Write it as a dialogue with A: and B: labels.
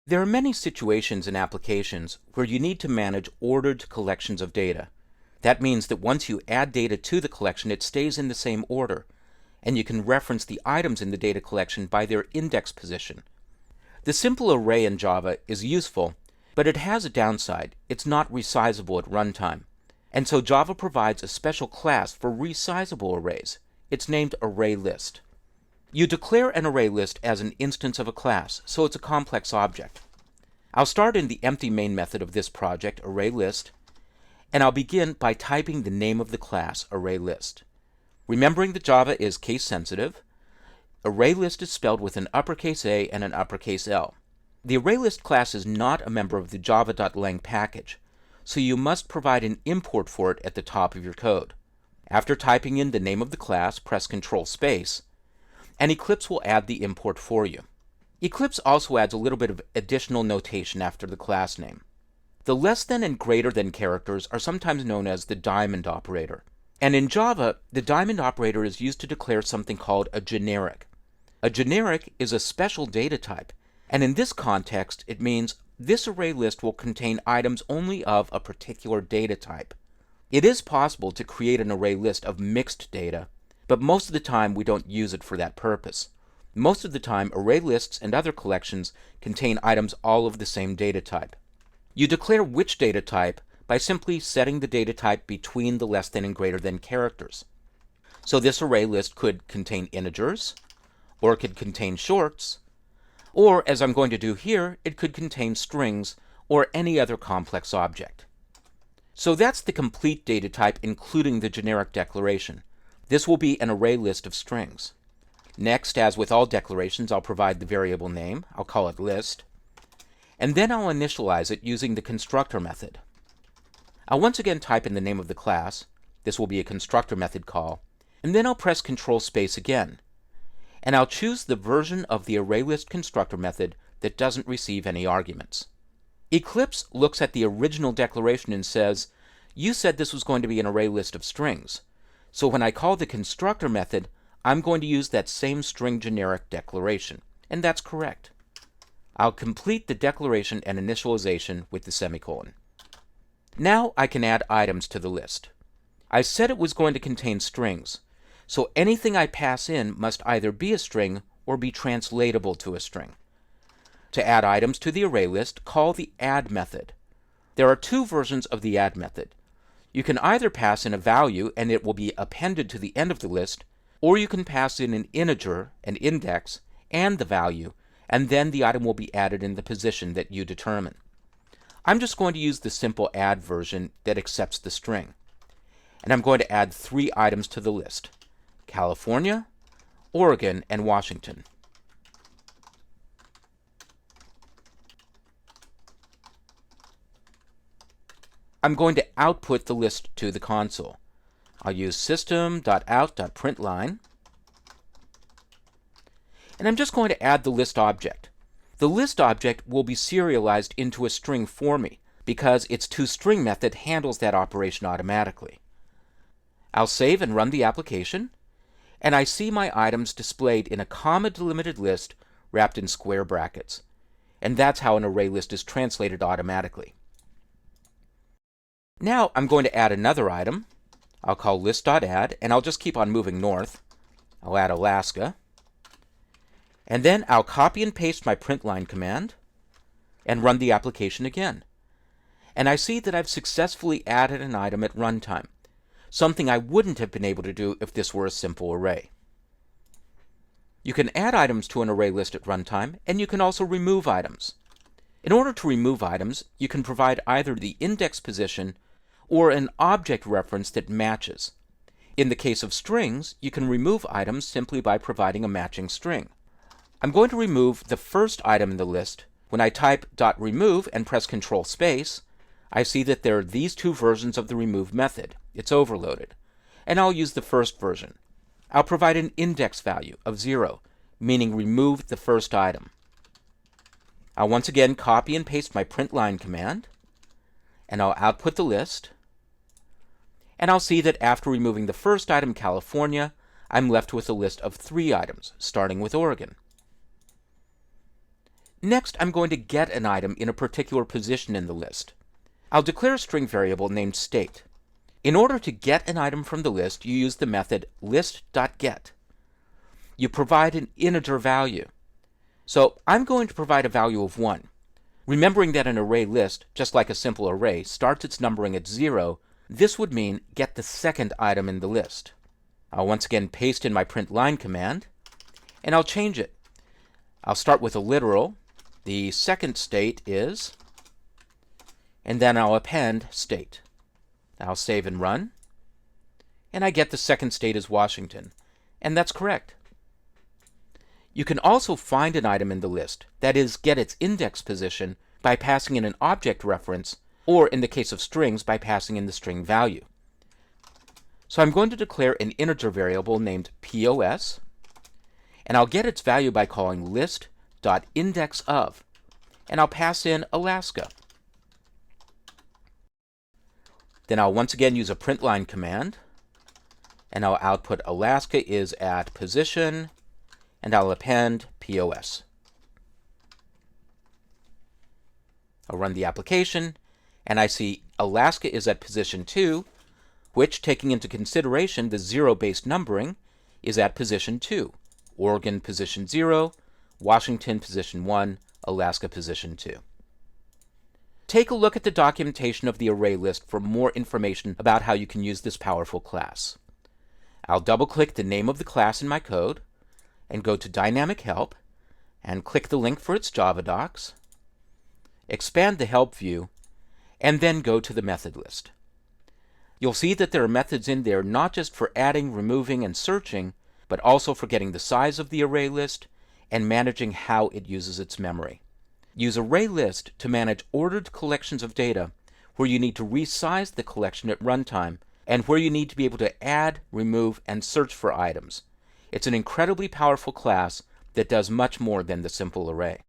A: There are many situations in applications where you need to manage ordered collections of data. That means that once you add data to the collection, it stays in the same order, and you can reference the items in the data collection by their index position. The simple array in Java is useful, but it has a downside. It's not resizable at runtime. And so Java provides a special class for resizable arrays. It's named Arraylist. You declare an array list as an instance of a class, so it's a complex object. I'll start in the empty main method of this project, Arraylist, and I'll begin by typing the name of the class, Arraylist. Remembering that Java is case sensitive, Arraylist is spelled with an uppercase A and an uppercase L. The Arraylist class is not a member of the java.lang package, so you must provide an import for it at the top of your code. After typing in the name of the class, press Control Space, and Eclipse will add the import for you. Eclipse also adds a little bit of additional notation after the class name. The less than and greater than characters are sometimes known as the diamond operator. And in Java, the diamond operator is used to declare something called a generic. A generic is a special data type, and in this context, it means this array list will contain items only of a particular data type. It is possible to create an array list of mixed data, but most of the time we don't use it for that purpose. Most of the time, array lists and other collections contain items all of the same data type. You declare which data type by simply setting the data type between the less than and greater than characters. So this array list could contain integers, or it could contain shorts, or, as I'm going to do here, it could contain strings or any other complex object. So that's the complete data type, including the generic declaration. This will be an array list of strings. Next, as with all declarations, I'll provide the variable name. I'll call it list. And then I'll initialize it using the constructor method. I'll once again type in the name of the class. This will be a constructor method call. And then I'll press Control Space again. And I'll choose the version of the ArrayList constructor method that doesn't receive any arguments. Eclipse looks at the original declaration and says, you said this was going to be an array list of strings. So when I call the constructor method, I'm going to use that same string generic declaration. And that's correct. I'll complete the declaration and initialization with the semicolon. Now I can add items to the list. I said it was going to contain strings, so anything I pass in must either be a string or be translatable to a string. To add items to the array list, call the add method. There are two versions of the add method. You can either pass in a value and it will be appended to the end of the list, or you can pass in an integer, an index, and the value, and then the item will be added in the position that you determine. I'm just going to use the simple add version that accepts the string. And I'm going to add 3 items to the list: California, Oregon, and Washington. I'm going to output the list to the console. I'll use system.out.println, and I'm just going to add the list object. The list object will be serialized into a string for me because its toString method handles that operation automatically. I'll save and run the application, and I see my items displayed in a comma-delimited list wrapped in square brackets. And that's how an array list is translated automatically. Now I'm going to add another item. I'll call list.add, and I'll just keep on moving north. I'll add Alaska. And then I'll copy and paste my println command and run the application again. And I see that I've successfully added an item at runtime, something I wouldn't have been able to do if this were a simple array. You can add items to an array list at runtime, and you can also remove items. In order to remove items, you can provide either the index position or an object reference that matches. In the case of strings, you can remove items simply by providing a matching string. I'm going to remove the first item in the list. When I type .remove and press Control Space, I see that there are these 2 versions of the remove method. It's overloaded. And I'll use the first version. I'll provide an index value of 0, meaning remove the first item. I'll once again copy and paste my println command, and I'll output the list. And I'll see that after removing the first item, California, I'm left with a list of 3 items, starting with Oregon. Next, I'm going to get an item in a particular position in the list. I'll declare a string variable named state. In order to get an item from the list, you use the method list.get. You provide an integer value. So I'm going to provide a value of 1. Remembering that an array list, just like a simple array, starts its numbering at 0, this would mean get the second item in the list. I'll once again paste in my print line command, and I'll change it. I'll start with a literal. The second state is, and then I'll append state. I'll save and run, and I get the second state is Washington, and that's correct. You can also find an item in the list, that is, get its index position, by passing in an object reference, or in the case of strings, by passing in the string value. So I'm going to declare an integer variable named POS, and I'll get its value by calling list.indexOf, and I'll pass in Alaska. Then I'll once again use a print line command, and I'll output Alaska is at position, and I'll append POS. I'll run the application, and I see Alaska is at position 2, which, taking into consideration the 0-based numbering, is at position 2. Oregon position 0, Washington position 1, Alaska position 2. Take a look at the documentation of the array list for more information about how you can use this powerful class. I'll double-click the name of the class in my code, and go to Dynamic Help, and click the link for its Java docs, expand the help view, and then go to the method list. You'll see that there are methods in there not just for adding, removing, and searching, but also for getting the size of the array list and managing how it uses its memory. Use Arraylist to manage ordered collections of data where you need to resize the collection at runtime and where you need to be able to add, remove, and search for items. It's an incredibly powerful class that does much more than the simple array.